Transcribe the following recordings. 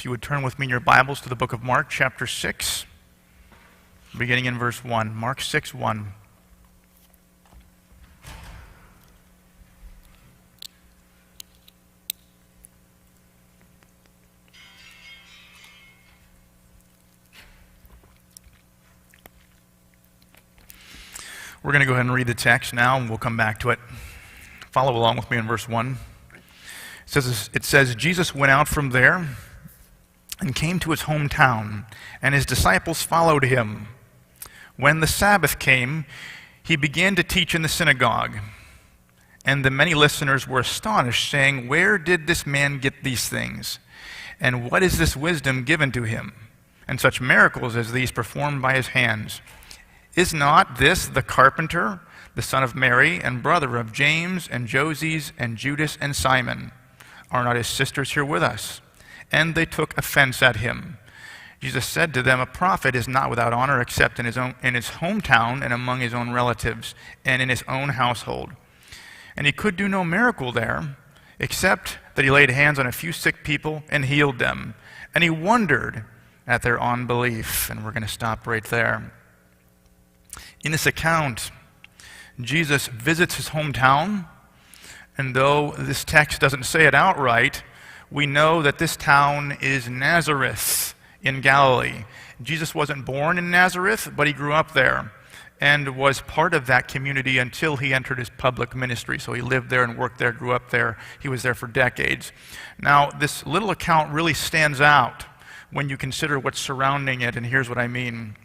If you would turn with me in your Bibles to the book of Mark, chapter 6, beginning in verse 1. Mark 6, 1. We're going to go ahead and read the text now, and we'll come back to it. Follow along with me in verse 1. It says, Jesus went out from there and came to his hometown, and his disciples followed him. When the Sabbath came, he began to teach in the synagogue, and the many listeners were astonished, saying, "Where did this man get these things? And what is this wisdom given to him? And such miracles as these performed by his hands? Is not this the carpenter, the son of Mary, and brother of James, and Joses, and Judas, and Simon? Are not his sisters here with us?" And they took offense at him. Jesus said to them, "A prophet is not without honor except in his hometown and among his own relatives and in his own household." And he could do no miracle there, except that he laid hands on a few sick people and healed them. And he wondered at their unbelief. And we're going to stop right there. In this account, Jesus visits his hometown, and though this text doesn't say it outright, we know that this town is Nazareth in Galilee. Jesus wasn't born in Nazareth, but he grew up there and was part of that community until he entered his public ministry. So he lived there and worked there, grew up there. He was there for decades. Now, this little account really stands out when you consider what's surrounding it, and here's what I mean.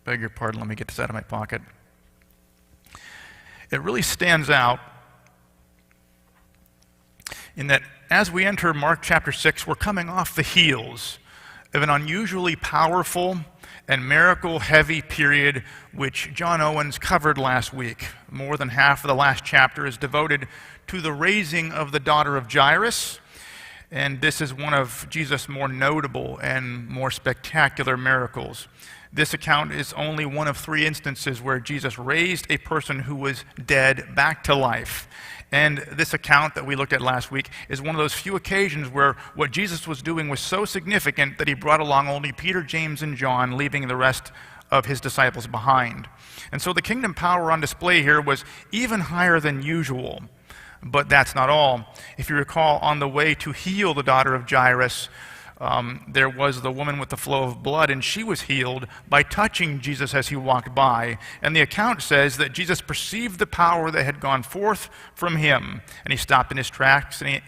Beg your pardon, let me get this out of my pocket. It really stands out in that as we enter Mark chapter 6, we're coming off the heels of an unusually powerful and miracle-heavy period which John Owens covered last week. More than half of the last chapter is devoted to the raising of the daughter of Jairus, and this is one of Jesus' more notable and more spectacular miracles. This account is only one of 3 instances where Jesus raised a person who was dead back to life. And this account that we looked at last week is one of those few occasions where what Jesus was doing was so significant that he brought along only Peter, James, and John, leaving the rest of his disciples behind. And so the kingdom power on display here was even higher than usual. But that's not all. If you recall, on the way to heal the daughter of Jairus, there was the woman with the flow of blood, and she was healed by touching Jesus as he walked by. And the account says that Jesus perceived the power that had gone forth from him, and he stopped in his tracks and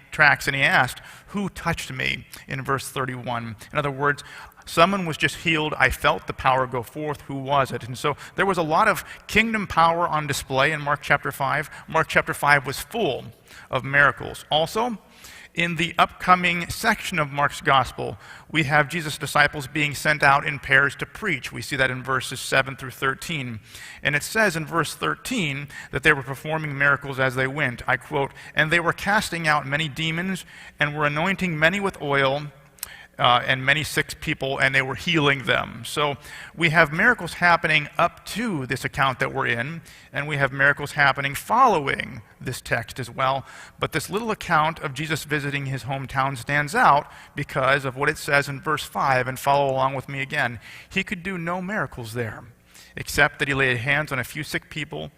he asked, "Who touched me?" in verse 31. In other words, someone was just healed. I felt the power go forth. Who was it? And so there was a lot of kingdom power on display in Mark chapter 5. Mark chapter 5 was full of miracles. Also, in the upcoming section of Mark's gospel, we have Jesus' disciples being sent out in pairs to preach. We see that in verses 7 through 13. And it says in verse 13 that they were performing miracles as they went. I quote, "And they were casting out many demons and were anointing many with oil, and many sick people, and they were healing them." So we have miracles happening up to this account that we're in, and we have miracles happening following this text as well. But this little account of Jesus visiting his hometown stands out because of what it says in verse 5, and follow along with me again. He could do no miracles there, except that he laid hands on a few sick people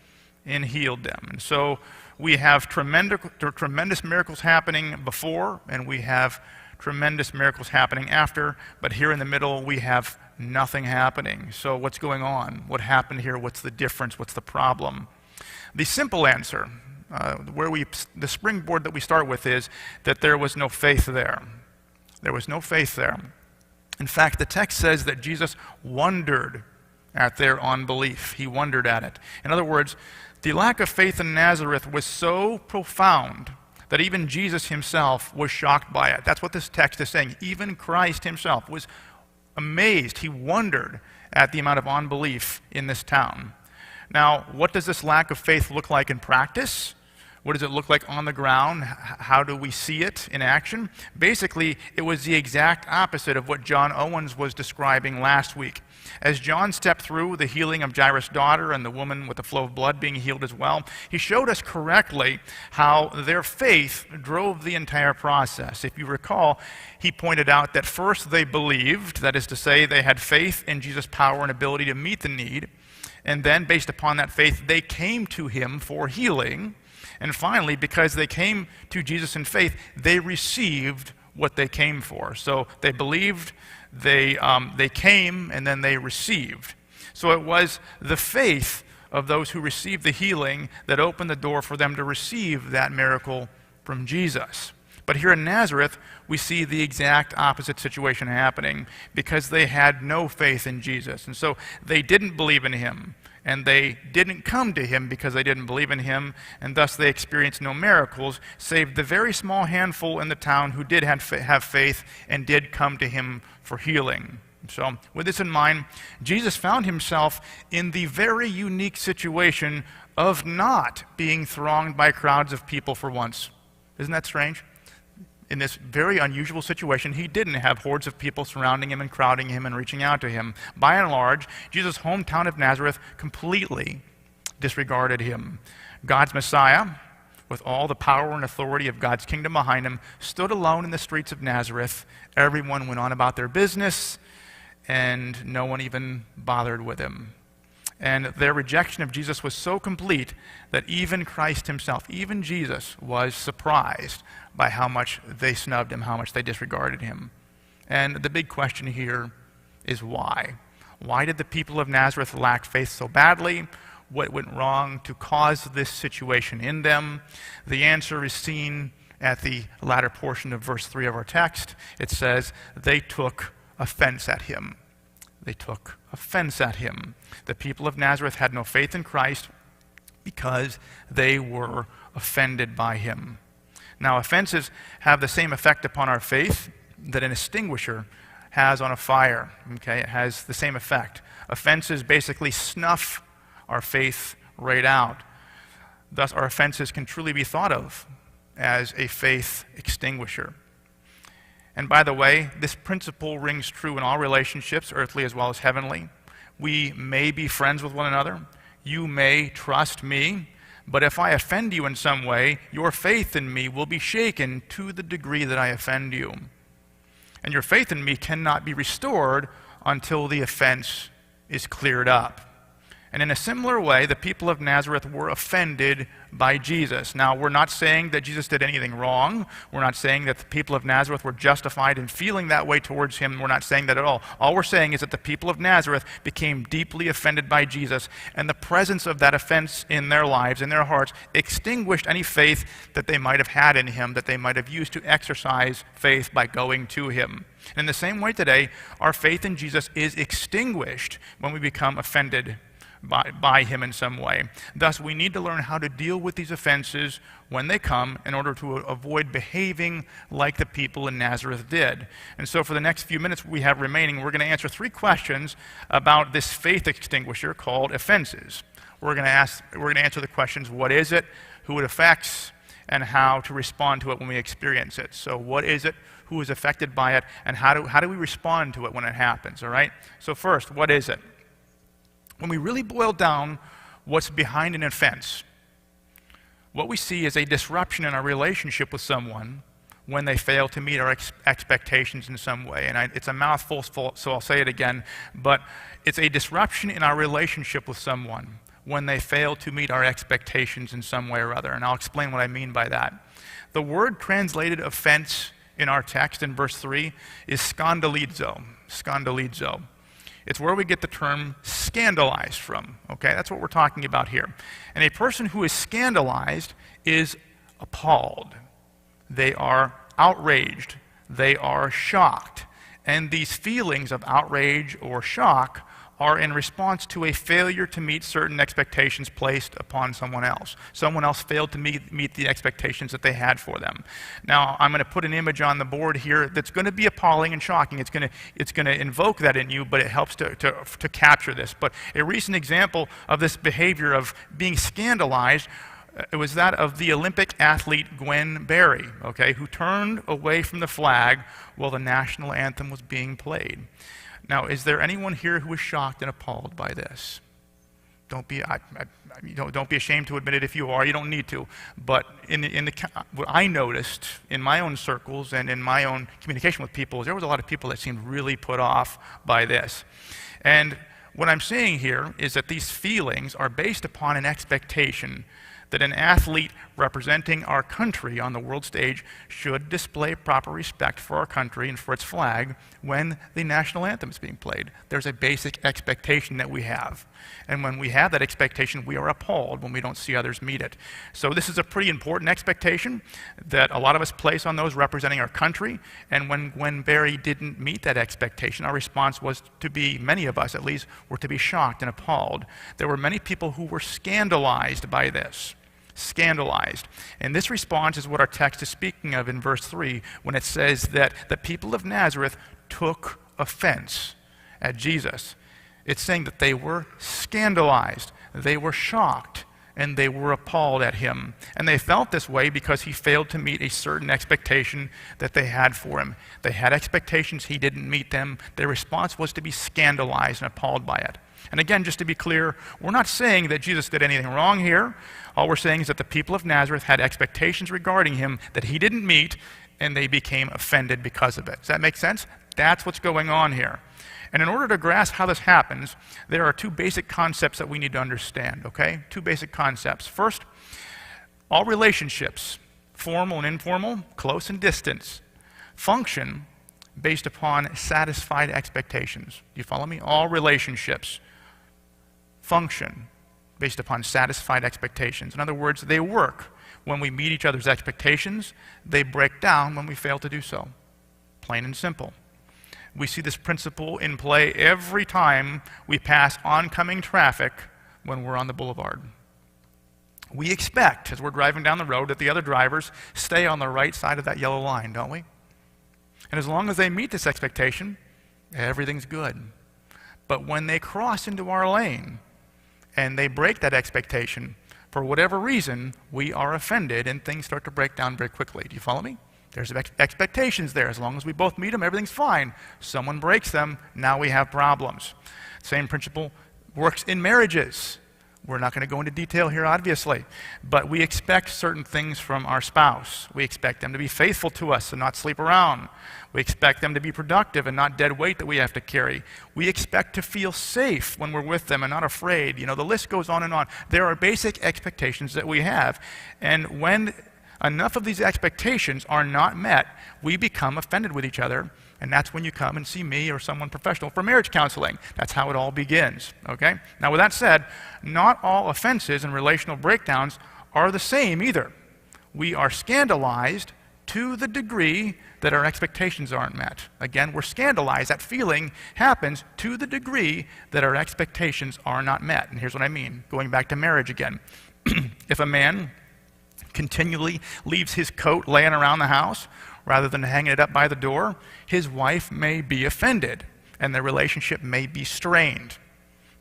and healed them. And so we have tremendous miracles happening before, and we have tremendous miracles happening after, but here in the middle we have nothing happening. So what's going on? What happened here? What's the difference? What's the problem? The simple answer, the springboard that we start with, is that there was no faith there. There was no faith there. In fact, the text says that Jesus wondered at their unbelief. He wondered at it. In other words, the lack of faith in Nazareth was so profound that even Jesus himself was shocked by it. That's what this text is saying. Even Christ himself was amazed. He wondered at the amount of unbelief in this town. Now, what does this lack of faith look like in practice? What does it look like on the ground? How do we see it in action? Basically, it was the exact opposite of what John Owens was describing last week. As John stepped through the healing of Jairus' daughter and the woman with the flow of blood being healed as well, he showed us correctly how their faith drove the entire process. If you recall, he pointed out that first they believed, that is to say, they had faith in Jesus' power and ability to meet the need, and then based upon that faith, they came to him for healing. And finally, because they came to Jesus in faith, they received what they came for. So they believed, they came, and then they received. So it was the faith of those who received the healing that opened the door for them to receive that miracle from Jesus. But here in Nazareth, we see the exact opposite situation happening because they had no faith in Jesus. And so they didn't believe in him. And they didn't come to him because they didn't believe in him, and thus they experienced no miracles, save the very small handful in the town who did have faith and did come to him for healing. So with this in mind, Jesus found himself in the very unique situation of not being thronged by crowds of people for once. Isn't that strange? In this very unusual situation, he didn't have hordes of people surrounding him and crowding him and reaching out to him. By and large, Jesus' hometown of Nazareth completely disregarded him. God's Messiah, with all the power and authority of God's kingdom behind him, stood alone in the streets of Nazareth. Everyone went on about their business, and no one even bothered with him. And their rejection of Jesus was so complete that even Christ himself, even Jesus, was surprised by how much they snubbed him, how much they disregarded him. And the big question here is why? Why did the people of Nazareth lack faith so badly? What went wrong to cause this situation in them? The answer is seen at the latter portion of verse 3 of our text. It says, they took offense at him. They took offense at him. The people of Nazareth had no faith in Christ because they were offended by him. Now, offenses have the same effect upon our faith that an extinguisher has on a fire. Okay, it has the same effect. Offenses basically snuff our faith right out. Thus, our offenses can truly be thought of as a faith extinguisher. And by the way, this principle rings true in all relationships, earthly as well as heavenly. We may be friends with one another. You may trust me. But if I offend you in some way, your faith in me will be shaken to the degree that I offend you. And your faith in me cannot be restored until the offense is cleared up. And in a similar way, the people of Nazareth were offended by Jesus. Now, we're not saying that Jesus did anything wrong. We're not saying that the people of Nazareth were justified in feeling that way towards him. We're not saying that at all. All we're saying is that the people of Nazareth became deeply offended by Jesus, and the presence of that offense in their lives, in their hearts, extinguished any faith that they might have had in him, that they might have used to exercise faith by going to him. And in the same way today, our faith in Jesus is extinguished when we become offended by him in some way. Thus, we need to learn how to deal with these offenses when they come in order to avoid behaving like the people in Nazareth did. And so for the next few minutes we have remaining, we're going to answer 3 questions about this faith extinguisher called offenses. We're going to answer the questions, what is it, who it affects, and how to respond to it when we experience it. So what is it, who is affected by it, and how do we respond to it when it happens, all right? So first, what is it? When we really boil down what's behind an offense, what we see is a disruption in our relationship with someone when they fail to meet our expectations in some way. And it's a mouthful, so I'll say it again, but it's a disruption in our relationship with someone when they fail to meet our expectations in some way or other. And I'll explain what I mean by that. The word translated offense in our text in verse 3 is scandalizo. Scandalizo. It's where we get the term scandalized from, okay? That's what we're talking about here. And a person who is scandalized is appalled. They are outraged. They are shocked. And these feelings of outrage or shock are in response to a failure to meet certain expectations placed upon someone else. Someone else failed to meet the expectations that they had for them. Now, I'm going to put an image on the board here that's going to be appalling and shocking. It's going to invoke that in you, but it helps to capture this. But a recent example of this behavior of being scandalized It was that of the Olympic athlete Gwen Berry, okay, who turned away from the flag while the national anthem was being played. Now, is there anyone here who was shocked and appalled by this? Don't be ashamed to admit it if you are. You don't need to. But what I noticed in my own circles and in my own communication with people is there was a lot of people that seemed really put off by this. And what I'm saying here is that these feelings are based upon an expectation that an athlete representing our country on the world stage should display proper respect for our country and for its flag when the national anthem is being played. There's a basic expectation that we have. And when we have that expectation, we are appalled when we don't see others meet it. So this is a pretty important expectation that a lot of us place on those representing our country. And when Gwen Berry didn't meet that expectation, our response was to be, many of us at least, were to be shocked and appalled. There were many people who were scandalized by this. Scandalized. And this response is what our text is speaking of in verse 3 when it says that the people of Nazareth took offense at Jesus. It's saying that they were scandalized, they were shocked, and they were appalled at him. And they felt this way because he failed to meet a certain expectation that they had for him. They had expectations, he didn't meet them. Their response was to be scandalized and appalled by it. And again, just to be clear, we're not saying that Jesus did anything wrong here. All we're saying is that the people of Nazareth had expectations regarding him that he didn't meet, and they became offended because of it. Does that make sense? That's what's going on here. And in order to grasp how this happens, there are two basic concepts that we need to understand, okay? Two basic concepts. First, all relationships, formal and informal, close and distant, function based upon satisfied expectations. Do you follow me? All relationships function based upon satisfied expectations. In other words, they work when we meet each other's expectations. They break down when we fail to do so. Plain and simple. We see this principle in play every time we pass oncoming traffic when we're on the boulevard. We expect, as we're driving down the road, that the other drivers stay on the right side of that yellow line, don't we? And as long as they meet this expectation, everything's good. But when they cross into our lane and they break that expectation, for whatever reason, we are offended and things start to break down very quickly. Do you follow me? There's expectations there. As long as we both meet them, everything's fine. Someone breaks them, now we have problems. Same principle works in marriages. We're not going to go into detail here, obviously, but we expect certain things from our spouse. We expect them to be faithful to us and not sleep around. We expect them to be productive and not dead weight that we have to carry. We expect to feel safe when we're with them and not afraid. You know, the list goes on and on. There are basic expectations that we have, and when enough of these expectations are not met, we become offended with each other, and that's when you come and see me or someone professional for marriage counseling. That's how it all begins, okay? Now, with that said, not all offenses and relational breakdowns are the same either. We are scandalized to the degree that our expectations aren't met. Again, we're scandalized. That feeling happens to the degree that our expectations are not met. And here's what I mean, going back to marriage again. If a man continually leaves his coat laying around the house rather than hanging it up by the door, his wife may be offended and their relationship may be strained.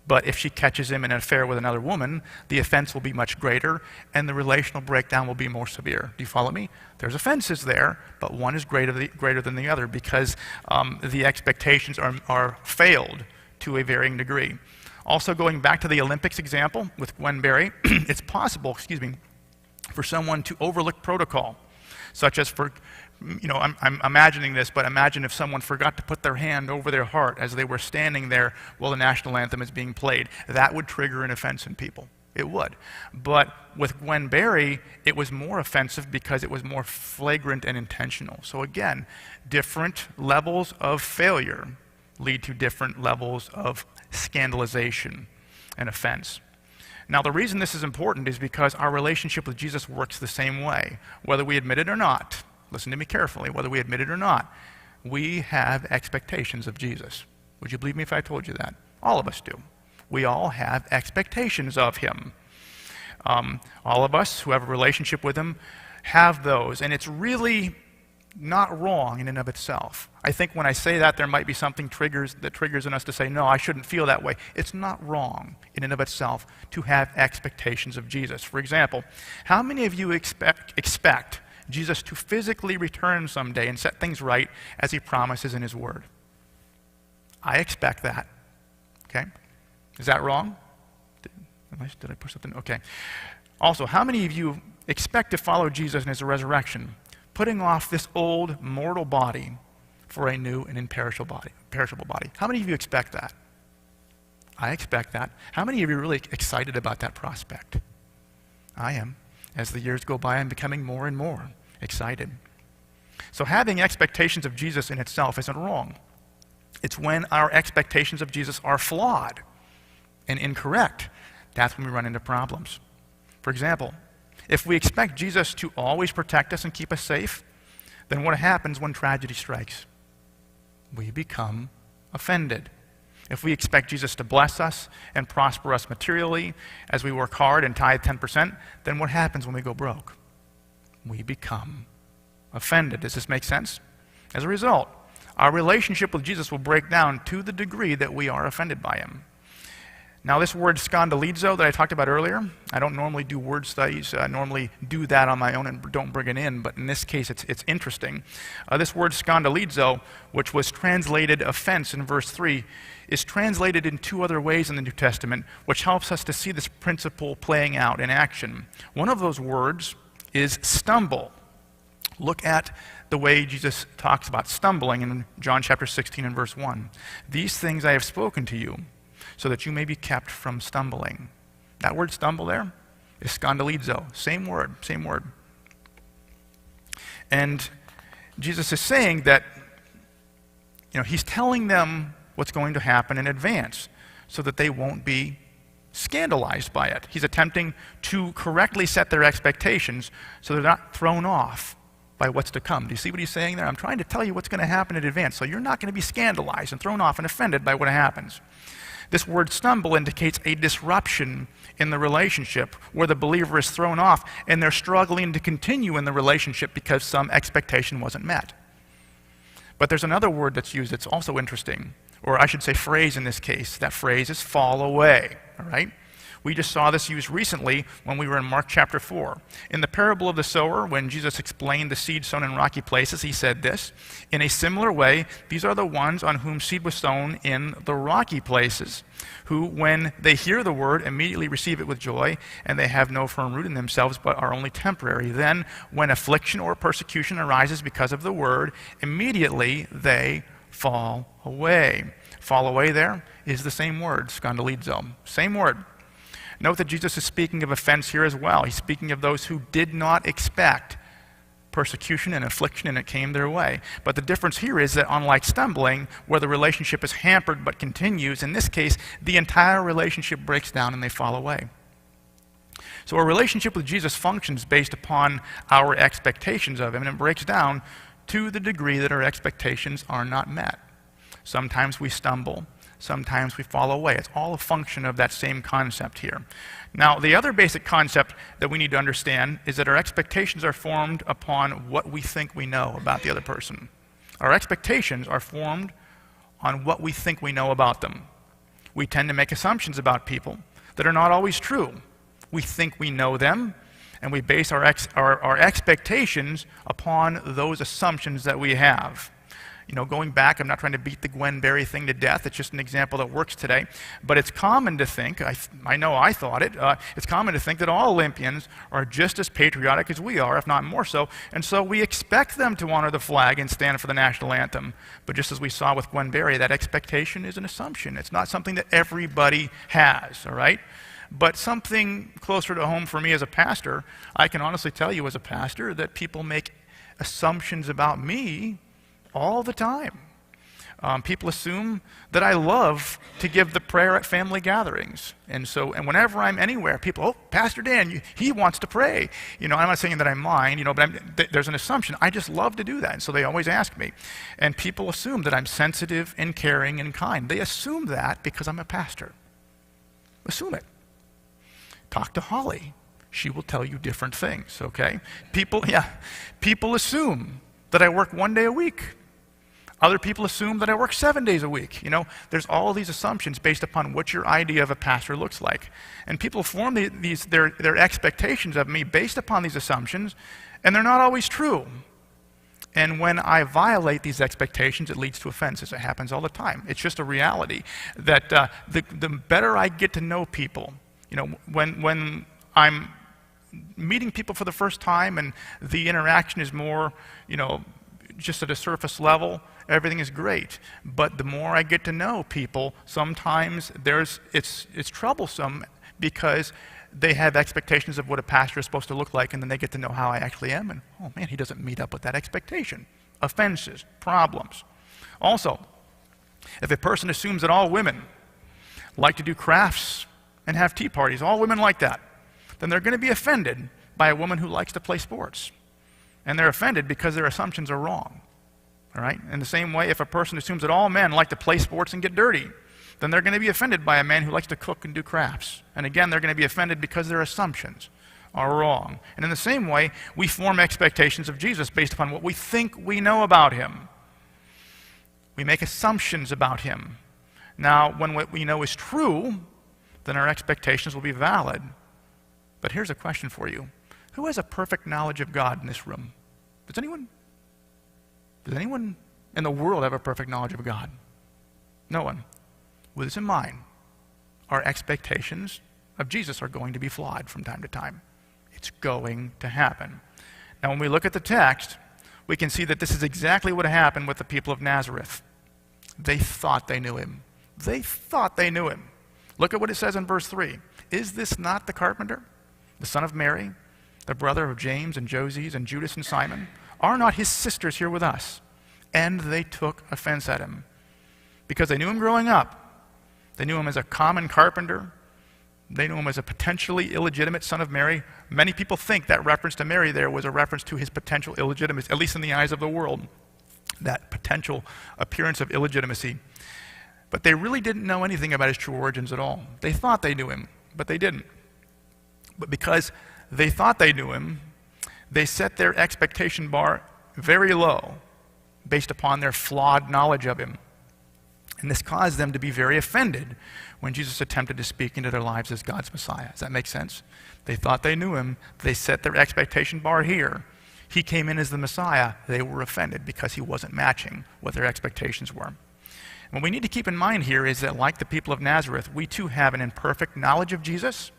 But if she catches him in an affair with another woman, the offense will be much greater and the relational breakdown will be more severe. Do you follow me? There's offenses there, but one is greater than the other because the expectations are failed to a varying degree. Also, going back to the Olympics example with Gwen Berry, it's possible, for someone to overlook protocol, such as I'm imagining this, but imagine if someone forgot to put their hand over their heart as they were standing there while the national anthem is being played. That would trigger an offense in people. It would. But with Gwen Berry, it was more offensive because it was more flagrant and intentional. So again, different levels of failure lead to different levels of scandalization and offense. Now, the reason this is important is because our relationship with Jesus works the same way, whether we admit it or not. Listen to me carefully. Whether we admit it or not, we have expectations of Jesus. Would you believe me if I told you that? All of us do. We all have expectations of him. All of us who have a relationship with him have those, and it's really not wrong in and of itself. I think when I say that, there might be something that triggers in us to say, no, I shouldn't feel that way. It's not wrong in and of itself to have expectations of Jesus. For example, how many of you expect Jesus to physically return someday and set things right as he promises in his word? I expect that. Okay? Is that wrong? Did I push something? Okay. Also, how many of you expect to follow Jesus in his resurrection, putting off this old mortal body for a new and imperishable body? How many of you expect that? I expect that. How many of you are really excited about that prospect? I am. As the years go by, I'm becoming more and more excited. So having expectations of Jesus in itself isn't wrong. It's when our expectations of Jesus are flawed and incorrect. That's when we run into problems. For example, if we expect Jesus to always protect us and keep us safe, then what happens when tragedy strikes? We become offended. If we expect Jesus to bless us and prosper us materially as we work hard and tithe 10%, then what happens when we go broke? We become offended. Does this make sense? As a result, our relationship with Jesus will break down to the degree that we are offended by him. Now, this word scandalizo that I talked about earlier, I don't normally do word studies. I normally do that on my own and don't bring it in, but in this case, it's interesting. This word scandalizo, which was translated offense in verse 3, is translated in two other ways in the New Testament, which helps us to see this principle playing out in action. One of those words is stumble. Look at the way Jesus talks about stumbling in John chapter 16 and verse 1. These things I have spoken to you, so that you may be kept from stumbling. That word stumble there is scandalizo. Same word. And Jesus is saying that, he's telling them what's going to happen in advance so that they won't be scandalized by it. He's attempting to correctly set their expectations so they're not thrown off by what's to come. Do you see what he's saying there? I'm trying to tell you what's going to happen in advance so you're not going to be scandalized and thrown off and offended by what happens. This word stumble indicates a disruption in the relationship where the believer is thrown off and they're struggling to continue in the relationship because some expectation wasn't met. But there's another word that's used that's also interesting, or I should say phrase in this case. That phrase is fall away, all right? We just saw this used recently when we were in Mark chapter 4. In the parable of the sower, when Jesus explained the seed sown in rocky places, he said this, in a similar way, these are the ones on whom seed was sown in the rocky places, who, when they hear the word, immediately receive it with joy, and they have no firm root in themselves, but are only temporary. Then, when affliction or persecution arises because of the word, immediately they fall away. Fall away there is the same word, scandalizo. Same word. Note that Jesus is speaking of offense here as well. He's speaking of those who did not expect persecution and affliction and it came their way. But the difference here is that unlike stumbling, where the relationship is hampered but continues, in this case, the entire relationship breaks down and they fall away. So our relationship with Jesus functions based upon our expectations of him, and it breaks down to the degree that our expectations are not met. Sometimes we stumble. Sometimes we fall away. It's all a function of that same concept here. Now, the other basic concept that we need to understand is that our expectations are formed upon what we think we know about the other person. Our expectations are formed on what we think we know about them. We tend to make assumptions about people that are not always true. We think we know them, and we base our expectations upon those assumptions that we have. Going back, I'm not trying to beat the Gwen Berry thing to death. It's just an example that works today. But it's common to think, I know I thought it, it's common to think that all Olympians are just as patriotic as we are, if not more so. And so we expect them to honor the flag and stand for the national anthem. But just as we saw with Gwen Berry, that expectation is an assumption. It's not something that everybody has, all right? But something closer to home for me as a pastor, I can honestly tell you as a pastor that people make assumptions about me all the time. People assume that I love to give the prayer at family gatherings. And whenever I'm anywhere, people, oh, Pastor Dan, he wants to pray. I'm not saying that I mind, but there's an assumption. I just love to do that. And so they always ask me. And people assume that I'm sensitive and caring and kind. They assume that because I'm a pastor. Assume it. Talk to Holly. She will tell you different things, okay? People assume that I work 1 day a week. Other people assume that I work 7 days a week. There's all these assumptions based upon what your idea of a pastor looks like. And people form their expectations of me based upon these assumptions, and they're not always true. And when I violate these expectations, it leads to offenses. It happens all the time. It's just a reality that the better I get to know people, when I'm meeting people for the first time and the interaction is more, just at a surface level, everything is great. But the more I get to know people, sometimes it's troublesome because they have expectations of what a pastor is supposed to look like, and then they get to know how I actually am, and oh man, he doesn't meet up with that expectation. Offenses, problems. Also, if a person assumes that all women like to do crafts and have tea parties, all women like that, then they're going to be offended by a woman who likes to play sports. And they're offended because their assumptions are wrong. All right? In the same way, if a person assumes that all men like to play sports and get dirty, then they're going to be offended by a man who likes to cook and do crafts. And again, they're going to be offended because their assumptions are wrong. And in the same way, we form expectations of Jesus based upon what we think we know about him. We make assumptions about him. Now, when what we know is true, then our expectations will be valid. But here's a question for you. Who has a perfect knowledge of God in this room? Does anyone in the world have a perfect knowledge of God? No one. With this in mind, our expectations of Jesus are going to be flawed from time to time. It's going to happen. Now, when we look at the text, we can see that this is exactly what happened with the people of Nazareth. They thought they knew him. They thought they knew him. Look at what it says in verse 3. Is this not the carpenter, the son of Mary, the brother of James and Joses and Judas and Simon? Are not his sisters here with us? And they took offense at him. Because they knew him growing up. They knew him as a common carpenter. They knew him as a potentially illegitimate son of Mary. Many people think that reference to Mary there was a reference to his potential illegitimacy, at least in the eyes of the world, that potential appearance of illegitimacy. But they really didn't know anything about his true origins at all. They thought they knew him, but they didn't. But because they thought they knew him, they set their expectation bar very low based upon their flawed knowledge of him. And this caused them to be very offended when Jesus attempted to speak into their lives as God's Messiah. Does that make sense? They thought they knew him. They set their expectation bar here. He came in as the Messiah. They were offended because he wasn't matching what their expectations were. And what we need to keep in mind here is that, like the people of Nazareth, we too have an imperfect knowledge of Jesus.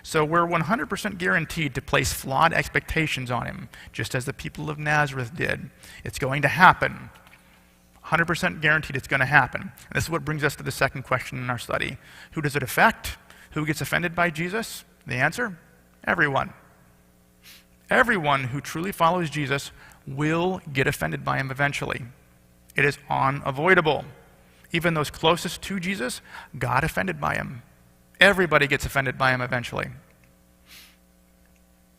So we're 100% guaranteed to place flawed expectations on him, just as the people of Nazareth did. It's going to happen. 100% guaranteed it's going to happen. And this is what brings us to the second question in our study. Who does it affect? Who gets offended by Jesus? The answer? Everyone. Everyone who truly follows Jesus will get offended by him eventually. It is unavoidable. Even those closest to Jesus got offended by him. Everybody gets offended by him eventually.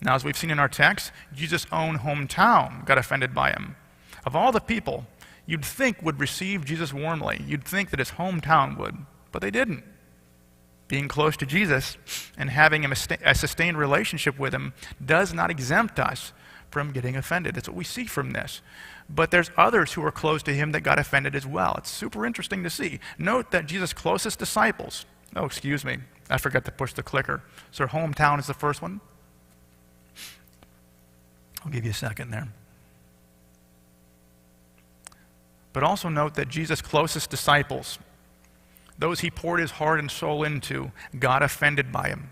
Now, as we've seen in our text, Jesus' own hometown got offended by him. Of all the people you'd think would receive Jesus warmly, you'd think that his hometown would, but they didn't. Being close to Jesus and having a sustained relationship with him does not exempt us from getting offended. That's what we see from this. But there's others who are close to him that got offended as well. It's super interesting to see. Note that Jesus' closest disciples, I forgot to push the clicker. So hometown is the first one. I'll give you a second there. But also note that Jesus' closest disciples, those he poured his heart and soul into, got offended by him.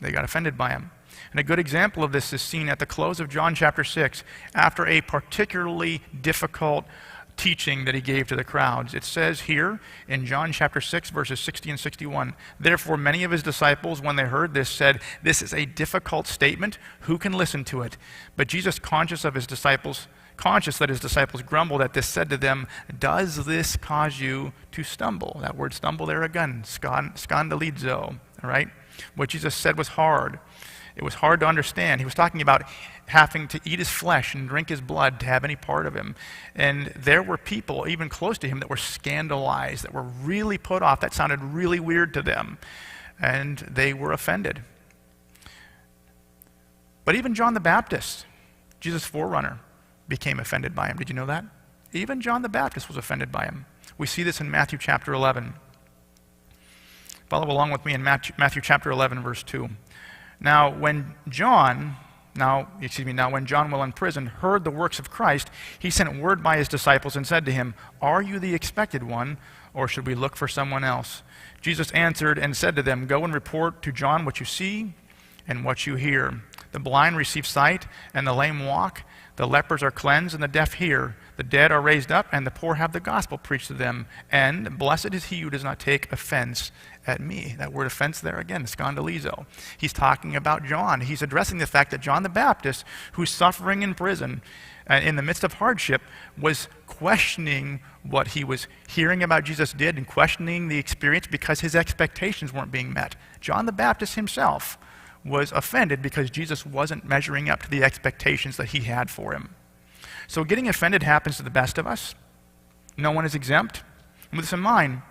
They got offended by him. And a good example of this is seen at the close of John chapter 6, after a particularly difficult teaching that he gave to the crowds. It says here in John chapter 6, verses 60 and 61, "Therefore many of his disciples, when they heard this, said, 'This is a difficult statement. Who can listen to it?' But Jesus, conscious that his disciples grumbled at this, said to them, 'Does this cause you to stumble?'" That word stumble there again, skandalizo, all right? What Jesus said was hard. It was hard to understand. He was talking about having to eat his flesh and drink his blood to have any part of him. And there were people, even close to him, that were scandalized, that were really put off. That sounded really weird to them. And they were offended. But even John the Baptist, Jesus' forerunner, became offended by him. Did you know that? Even John the Baptist was offended by him. We see this in Matthew chapter 11. Follow along with me in Matthew chapter 11, verse 2. Now, when John, while in prison, heard the works of Christ, he sent word by his disciples and said to him, "Are you the expected one, or should we look for someone else?" Jesus answered and said to them, "Go and report to John what you see and what you hear. The blind receive sight, and the lame walk. The lepers are cleansed, and the deaf hear. The dead are raised up, and the poor have the gospel preached to them. And blessed is he who does not take offense at me." That word offense there again, scandalizo. He's talking about John. He's addressing the fact that John the Baptist, who's suffering in prison, in the midst of hardship, was questioning what he was hearing about Jesus did and questioning the experience because his expectations weren't being met. John the Baptist himself was offended because Jesus wasn't measuring up to the expectations that he had for him. So getting offended happens to the best of us. No one is exempt. And with this in mind,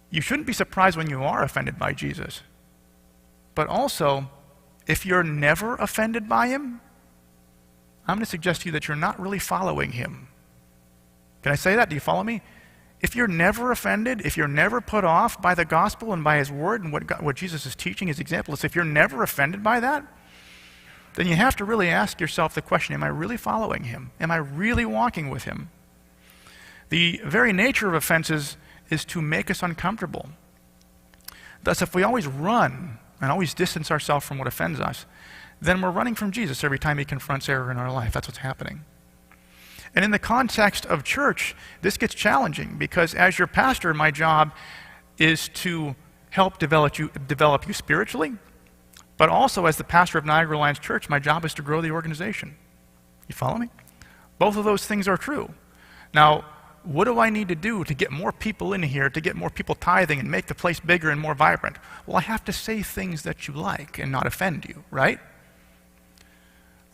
you shouldn't be surprised when you are offended by Jesus. But also, if you're never offended by him, I'm going to suggest to you that you're not really following him. Can I say that? Do you follow me? If you're never offended, if you're never put off by the gospel and by his word and what Jesus is teaching, his example is, if you're never offended by that, then you have to really ask yourself the question, am I really following him? Am I really walking with him? The very nature of offenses is to make us uncomfortable. Thus, if we always run and always distance ourselves from what offends us, then we're running from Jesus every time he confronts error in our life. That's what's happening. And in the context of church, this gets challenging because as your pastor, my job is to help develop you spiritually, but also as the pastor of Niagara Alliance Church, my job is to grow the organization. You follow me? Both of those things are true. Now, what do I need to do to get more people in here, to get more people tithing and make the place bigger and more vibrant? Well, I have to say things that you like and not offend you, right?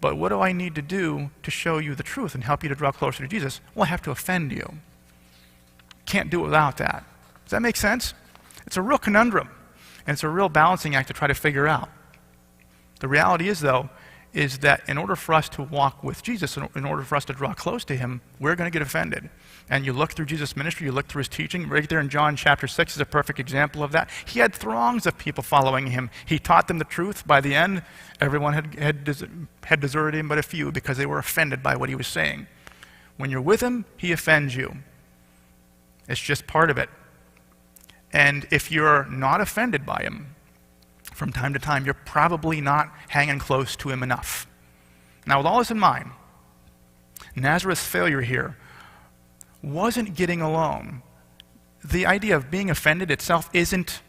But what do I need to do to show you the truth and help you to draw closer to Jesus? Well, I have to offend you. Can't do it without that. Does that make sense? It's a real conundrum, and it's a real balancing act to try to figure out. The reality is, though, is that in order for us to walk with Jesus, in order for us to draw close to him, we're going to get offended. And you look through Jesus' ministry, you look through his teaching, right there in John chapter 6 is a perfect example of that. He had throngs of people following him. He taught them the truth. By the end, everyone had deserted him but a few because they were offended by what he was saying. When you're with him, he offends you. It's just part of it. And if you're not offended by him, from time to time, you're probably not hanging close to him enough. Now, with all this in mind, Nazareth's failure here wasn't getting along. The idea of being offended itself isn't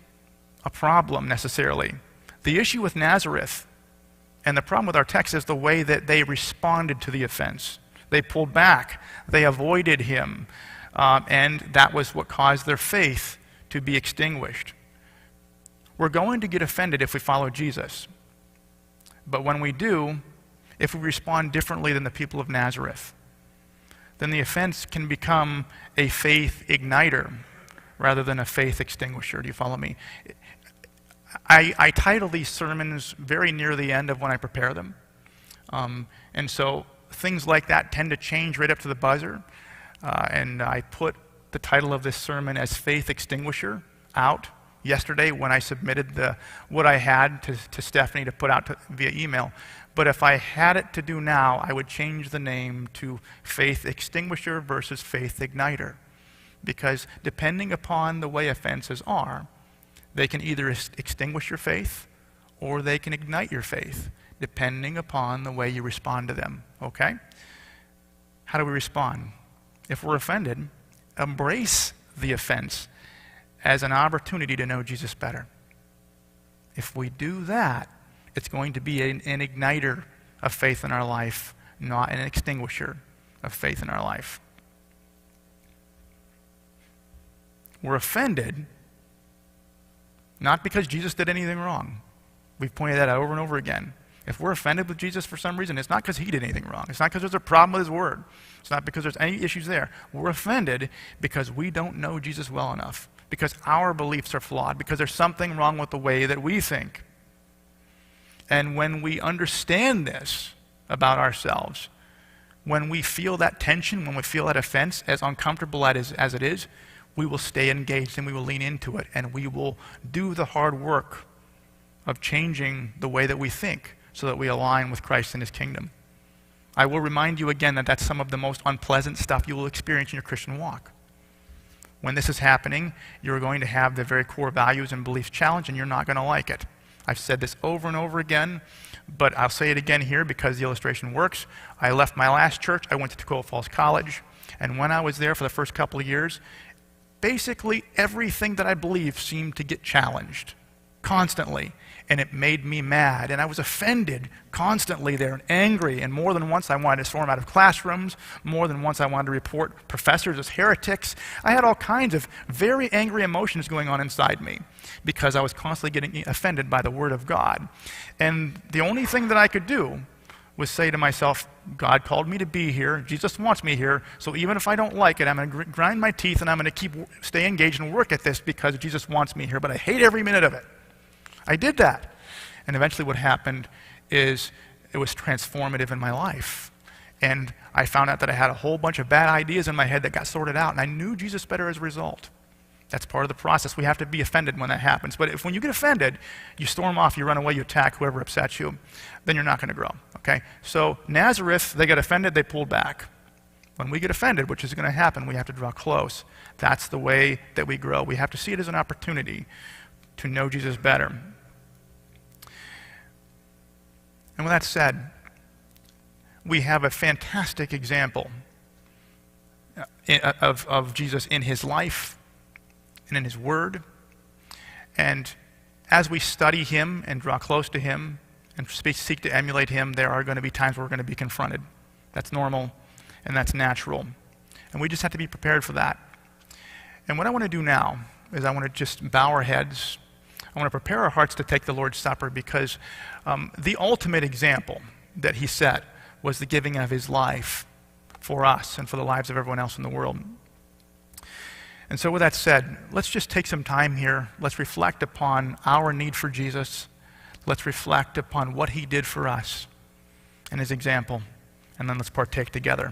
a problem necessarily. The issue with Nazareth and the problem with our text is the way that they responded to the offense. They pulled back. They avoided him. And that was what caused their faith to be extinguished. We're going to get offended if we follow Jesus. But when we do, if we respond differently than the people of Nazareth, then the offense can become a faith igniter rather than a faith extinguisher. Do you follow me? I title these sermons very near the end of when I prepare them. And so things like that tend to change right up to the buzzer. And I put the title of this sermon as Faith Extinguisher out yesterday when I submitted what I had to Stephanie to put out via email. But if I had it to do now, I would change the name to Faith Extinguisher versus Faith Igniter. Because depending upon the way offenses are, they can either extinguish your faith or they can ignite your faith, depending upon the way you respond to them, okay? How do we respond? If we're offended, embrace the offense as an opportunity to know Jesus better. If we do that, it's going to be an igniter of faith in our life, not an extinguisher of faith in our life. We're offended not because Jesus did anything wrong. We've pointed that out over and over again. If we're offended with Jesus for some reason, it's not because he did anything wrong. It's not because there's a problem with his word. It's not because there's any issues there. We're offended because we don't know Jesus well enough, because our beliefs are flawed, because there's something wrong with the way that we think. And when we understand this about ourselves, when we feel that tension, when we feel that offense, as uncomfortable as it is, we will stay engaged and we will lean into it, and we will do the hard work of changing the way that we think so that we align with Christ and his kingdom. I will remind you again that that's some of the most unpleasant stuff you will experience in your Christian walk. When this is happening, you're going to have the very core values and beliefs challenged, and you're not going to like it. I've said this over and over again, but I'll say it again here because the illustration works. I left my last church. I went to Tacoma Falls College, and when I was there for the first couple of years, basically everything that I believed seemed to get challenged constantly, and it made me mad, and I was offended constantly there and angry, and more than once I wanted to storm out of classrooms. More than once I wanted to report professors as heretics. I had all kinds of very angry emotions going on inside me because I was constantly getting offended by the Word of God. And the only thing that I could do was say to myself, God called me to be here, Jesus wants me here, so even if I don't like it, I'm going to grind my teeth and I'm going to stay engaged and work at this because Jesus wants me here, but I hate every minute of it. I did that. And eventually what happened is it was transformative in my life. And I found out that I had a whole bunch of bad ideas in my head that got sorted out, and I knew Jesus better as a result. That's part of the process. We have to be offended when that happens. But when you get offended, you storm off, you run away, you attack whoever upsets you, then you're not going to grow. Okay? So Nazareth, they got offended, they pulled back. When we get offended, which is going to happen, we have to draw close. That's the way that we grow. We have to see it as an opportunity to know Jesus better. And with that said, we have a fantastic example of Jesus in his life and in his word. And as we study him and draw close to him and seek to emulate him, there are going to be times where we're going to be confronted. That's normal and that's natural. And we just have to be prepared for that. And what I want to do now is I want to just bow our heads. I want to prepare our hearts to take the Lord's Supper because the ultimate example that he set was the giving of his life for us and for the lives of everyone else in the world. And so with that said, let's just take some time here. Let's reflect upon our need for Jesus. Let's reflect upon what he did for us and his example. And then let's partake together.